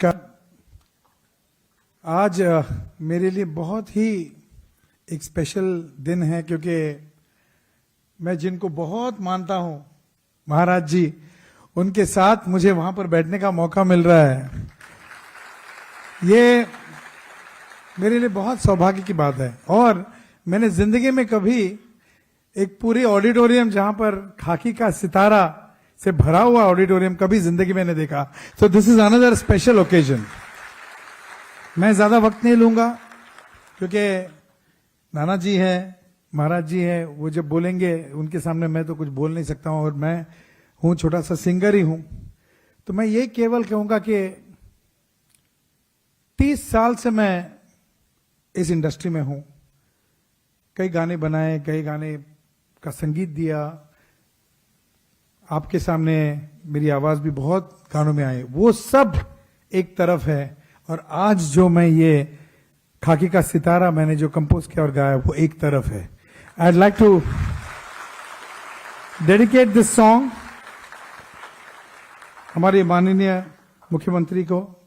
नमस्कार। आज मेरे लिए बहुत ही एक स्पेशल दिन है क्योंकि मैं जिनको बहुत मानता हूं महाराज जी, उनके साथ मुझे वहां पर बैठने का मौका मिल रहा है। ये मेरे लिए बहुत सौभाग्य की बात है और मैंने जिंदगी में कभी एक पूरी ऑडिटोरियम जहां पर खाकी का सितारा से भरा हुआ ऑडिटोरियम कभी जिंदगी में नहीं देखा। So this is another special occasion. मैं ज्यादा वक्त नहीं लूंगा क्योंकि नाना जी है, महाराज जी है, वो जब बोलेंगे उनके सामने मैं तो कुछ बोल नहीं सकता हूं और मैं हूं छोटा सा सिंगर ही हूं। तो मैं ये केवल कहूंगा कि 30 साल से मैं इस इंडस्ट्री में हूं। कई गाने बनाए, कई गाने का संगीत दिया, आपके सामने मेरी आवाज भी बहुत गानों में आई। वो सब एक तरफ है और आज जो मैं ये खाकी का सितारा मैंने जो कंपोज किया और गाया वो एक तरफ है। I'd like to dedicate this song हमारे माननीय मुख्यमंत्री को,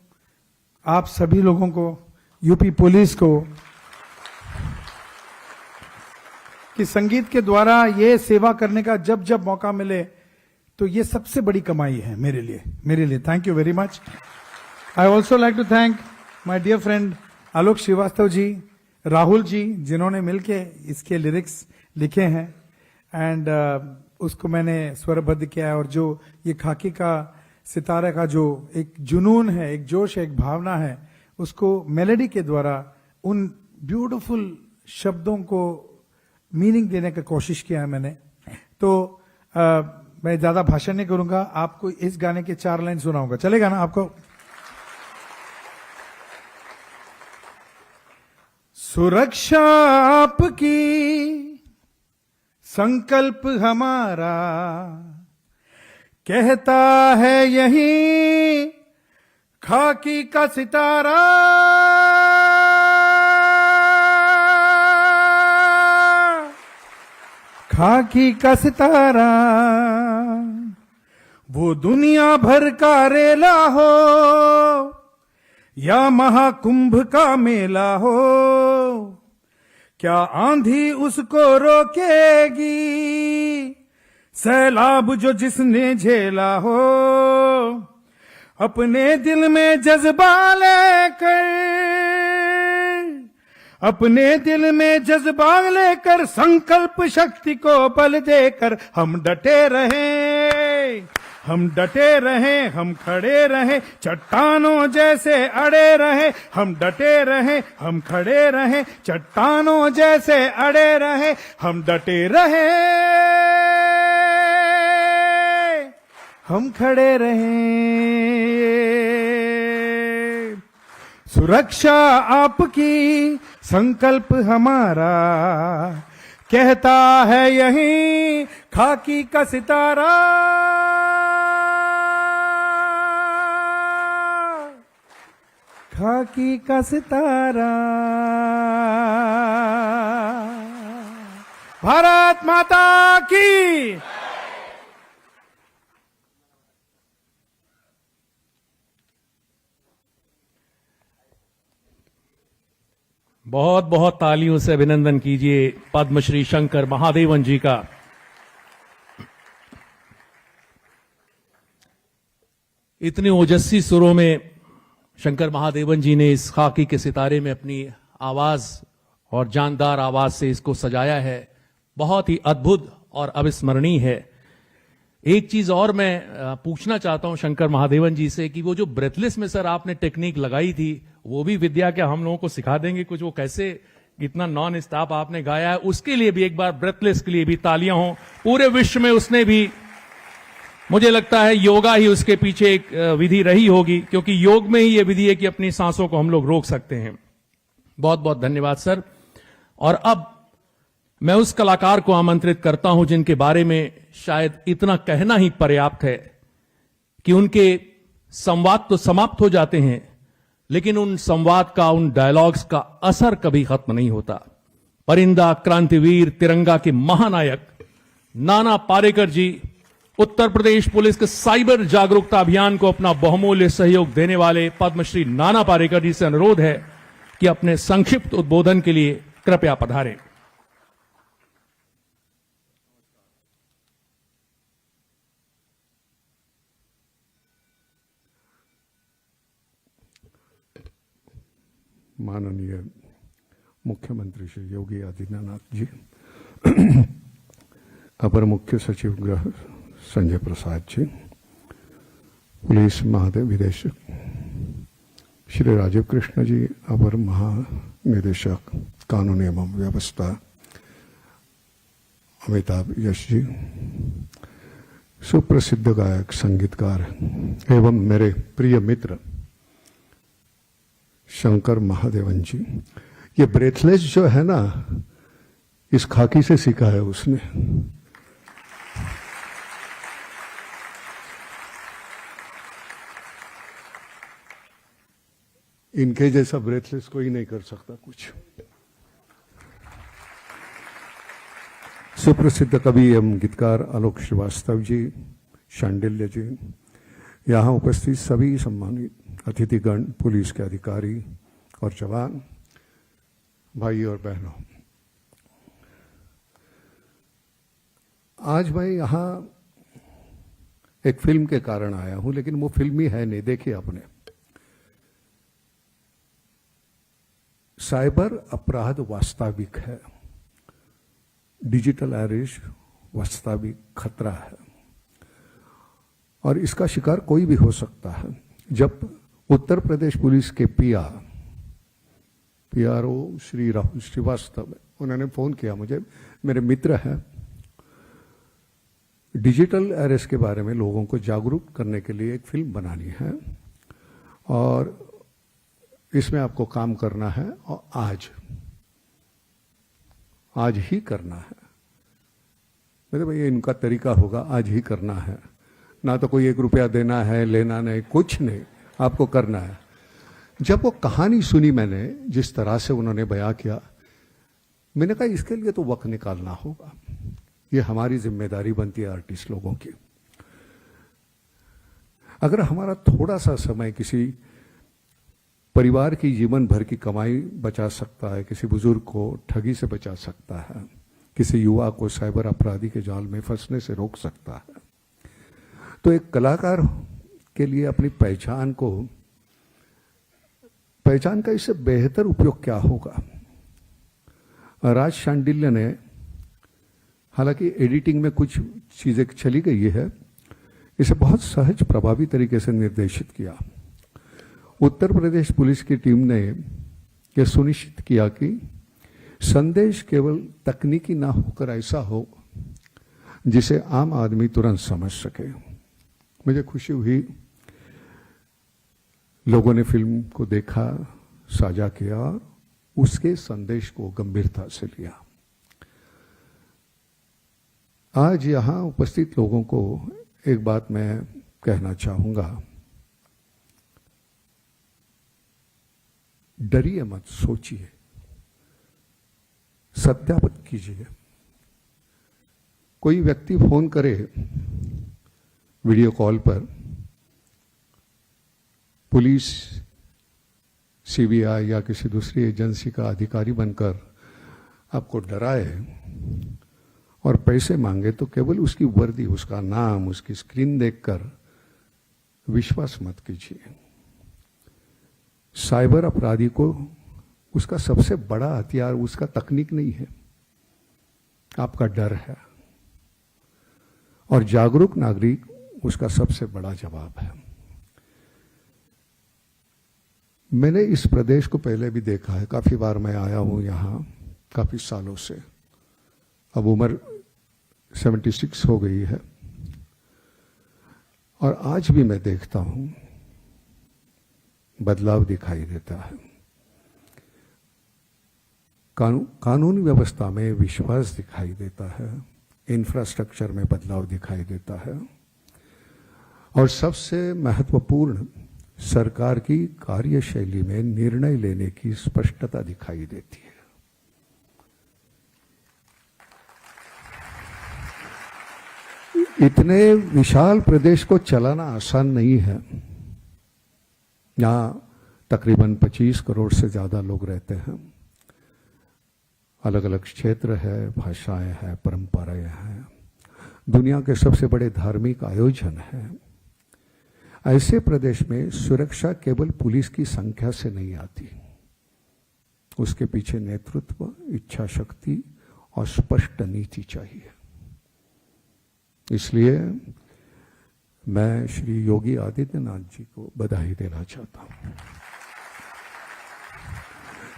आप सभी लोगों को, यूपी पुलिस को, कि संगीत के द्वारा ये सेवा करने का जब जब मौका मिले तो ये सबसे बड़ी कमाई है मेरे लिए। Thank you very much. I also like to thank my dear friend Alok Srivastava ji, Rahul ji, जिन्होंने मिलके इसके लिरिक्स लिखे हैं एंड उसको मैंने स्वरबद्ध किया है। और जो ये खाकी का सितारा का जो एक जुनून है, एक जोश है, एक भावना है, उसको मेलोडी के द्वारा उन ब्यूटीफुल शब्दों को मीनिंग देने की कोशिश किया है मैंने। तो मैं ज्यादा भाषण नहीं करूंगा, आपको इस गाने के 4 लाइन सुनाऊंगा। चलेगा ना आपको? सुरक्षा आपकी संकल्प हमारा, कहता है यही खाकी का सितारा। खाकी का सितारा वो दुनिया भर का रेला हो या महाकुंभ का मेला हो, क्या आंधी उसको रोकेगी, सैलाब जो जिसने झेला हो। अपने दिल में जज्बा लेकर संकल्प शक्ति को बल देकर हम डटे रहें, हम खड़े रहें, चट्टानों जैसे अड़े रहे। हम डटे रहें, हम खड़े रहें, चट्टानों जैसे अड़े रहे। हम डटे रहें, हम खड़े रहें। सुरक्षा आपकी संकल्प हमारा, कहता है यही खाकी का सितारा। खाकी का सितारा। भारत माता की। बहुत बहुत तालियों से अभिनंदन कीजिए पद्मश्री शंकर महादेवन जी का। इतने ओजस्वी सुरों में शंकर महादेवन जी ने इस खाकी के सितारे में अपनी आवाज और जानदार आवाज से इसको सजाया है। बहुत ही अद्भुत और अविस्मरणीय है। एक चीज और मैं पूछना चाहता हूं शंकर महादेवन जी से कि वो जो ब्रेथलेस में सर आपने टेक्निक लगाई थी, वो भी विद्या क्या हम लोगों को सिखा देंगे कुछ? वो कैसे इतना नॉन स्टॉप आपने गाया है, उसके लिए भी एक बार ब्रेथलेस के लिए भी तालियां हों। पूरे विश्व में उसने भी, मुझे लगता है योगा ही उसके पीछे एक विधि रही होगी, क्योंकि योग में ही ये विधि है कि अपनी सांसों को हम लोग रोक सकते हैं। बहुत बहुत धन्यवाद सर। और अब मैं उस कलाकार को आमंत्रित करता हूं जिनके बारे में शायद इतना कहना ही पर्याप्त है कि उनके संवाद तो समाप्त हो जाते हैं, लेकिन उन संवाद का, उन डायलॉग्स का असर कभी खत्म नहीं होता। परिंदा, क्रांतिवीर, तिरंगा के महानायक नाना पाटेकर जी उत्तर प्रदेश पुलिस के साइबर जागरूकता अभियान को अपना बहुमूल्य सहयोग देने वाले पद्मश्री नाना पारेकर जी से अनुरोध है कि अपने संक्षिप्त उद्बोधन के लिए कृपया पधारें। माननीय मुख्यमंत्री श्री योगी आदित्यनाथ जी, अपर मुख्य सचिव गृह संजय प्रसाद जी, पुलिस महानिदेशक श्री राजीव कृष्ण जी, अपर महानिदेशक कानून एवं व्यवस्था अमिताभ यश जी, सुप्रसिद्ध गायक संगीतकार एवं मेरे प्रिय मित्र शंकर महादेवन जी। ये ब्रेथलेस जो है ना, इस खाकी से सीखा है उसने। इनके जैसा ब्रेथलेस कोई नहीं कर सकता कुछ। सुप्रसिद्ध कवि एवं गीतकार आलोक श्रीवास्तव जी, शांडिल्य जी, यहां उपस्थित सभी सम्मानित अतिथिगण, पुलिस के अधिकारी और जवान, भाई और बहनों, आज मैं यहां एक फिल्म के कारण आया हूं, लेकिन वो फिल्म ही है नहीं। देखिए आपने, साइबर अपराध वास्तविक है, डिजिटल अरेस्ट वास्तविक खतरा है और इसका शिकार कोई भी हो सकता है। जब उत्तर प्रदेश पुलिस के पीआरओ श्री राहुल श्रीवास्तव, उन्होंने फोन किया मुझे, मेरे मित्र हैं, डिजिटल अरेस्ट के बारे में लोगों को जागरूक करने के लिए एक फिल्म बनानी है और इसमें आपको काम करना है और आज ही करना है। मेरे भाई, इनका तरीका होगा, आज ही करना है, ना तो कोई 1 रुपया देना है, लेना नहीं, कुछ नहीं, आपको करना है। जब वो कहानी सुनी मैंने, जिस तरह से उन्होंने बयां किया, मैंने कहा इसके लिए तो वक्त निकालना होगा। ये हमारी जिम्मेदारी बनती है आर्टिस्ट लोगों की। अगर हमारा थोड़ा सा समय किसी परिवार की जीवन भर की कमाई बचा सकता है, किसी बुजुर्ग को ठगी से बचा सकता है, किसी युवा को साइबर अपराधी के जाल में फंसने से रोक सकता है, तो एक कलाकार के लिए अपनी पहचान का इससे बेहतर उपयोग क्या होगा। राज शांडिल्य ने, हालांकि एडिटिंग में कुछ चीजें चली गई है, इसे बहुत सहज प्रभावी तरीके से निर्देशित किया। उत्तर प्रदेश पुलिस की टीम ने यह सुनिश्चित किया कि संदेश केवल तकनीकी ना होकर ऐसा हो जिसे आम आदमी तुरंत समझ सके। मुझे खुशी हुई, लोगों ने फिल्म को देखा, साझा किया और उसके संदेश को गंभीरता से लिया। आज यहां उपस्थित लोगों को एक बात मैं कहना चाहूंगा, डरिए मत, सोचिए, सत्यापित कीजिए। कोई व्यक्ति फोन करे वीडियो कॉल पर, पुलिस, सीबीआई या किसी दूसरी एजेंसी का अधिकारी बनकर आपको डराए और पैसे मांगे, तो केवल उसकी वर्दी, उसका नाम, उसकी स्क्रीन देखकर विश्वास मत कीजिए। साइबर अपराधी को उसका सबसे बड़ा हथियार उसका तकनीक नहीं है, आपका डर है, और जागरूक नागरिक उसका सबसे बड़ा जवाब है। मैंने इस प्रदेश को पहले भी देखा है, काफी बार मैं आया हूं यहां, काफी सालों से, अब उम्र 76 हो गई है, और आज भी मैं देखता हूं बदलाव दिखाई देता है। कानून व्यवस्था में विश्वास दिखाई देता है, इंफ्रास्ट्रक्चर में बदलाव दिखाई देता है, और सबसे महत्वपूर्ण, सरकार की कार्यशैली में निर्णय लेने की स्पष्टता दिखाई देती है। इतने विशाल प्रदेश को चलाना आसान नहीं है। यहाँ तकरीबन 25 करोड़ से ज्यादा लोग रहते हैं। अलग अलग क्षेत्र है, भाषाएं हैं, परंपराएं हैं, दुनिया के सबसे बड़े धार्मिक आयोजन हैं। ऐसे प्रदेश में सुरक्षा केवल पुलिस की संख्या से नहीं आती, उसके पीछे नेतृत्व, इच्छा शक्ति और स्पष्ट नीति चाहिए। इसलिए मैं श्री योगी आदित्यनाथ जी को बधाई देना चाहता हूं।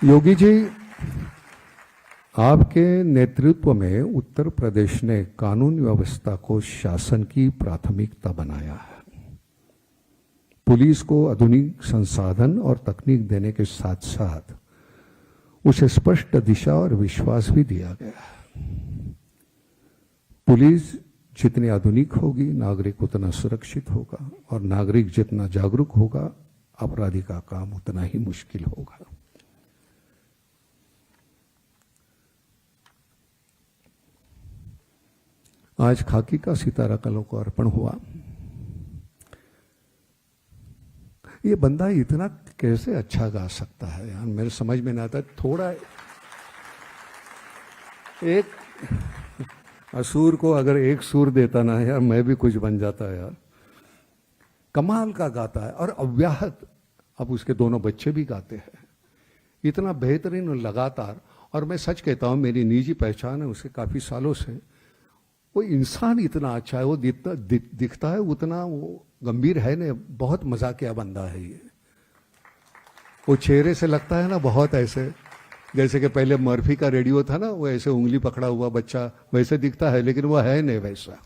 योगी जी, आपके नेतृत्व में उत्तर प्रदेश ने कानून व्यवस्था को शासन की प्राथमिकता बनाया है। पुलिस को आधुनिक संसाधन और तकनीक देने के साथ साथ उसे स्पष्ट दिशा और विश्वास भी दिया गया है। पुलिस जितनी आधुनिक होगी, नागरिक उतना सुरक्षित होगा, और नागरिक जितना जागरूक होगा, अपराधी का काम उतना ही मुश्किल होगा। आज खाकी का सितारा कलों को अर्पण हुआ। ये बंदा इतना कैसे अच्छा गा सकता है यार, मेरे समझ में नहीं आता। थोड़ा एक असुर को अगर एक सुर देता ना यार, मैं भी कुछ बन जाता यार। कमाल का गाता है, और अव्याहत। अब उसके दोनों बच्चे भी गाते हैं, इतना बेहतरीन और लगातार। और मैं सच कहता हूं, मेरी निजी पहचान है उसके काफी सालों से। वो इंसान इतना अच्छा है, वो जितना दिखता है उतना वो गंभीर है नहीं। बहुत मजाकिया बंदा है ये। वो चेहरे से लगता है ना बहुत ऐसे, जैसे कि पहले मर्फी का रेडियो था ना, वो ऐसे उंगली पकड़ा हुआ बच्चा वैसे दिखता है, लेकिन वो है नहीं वैसा।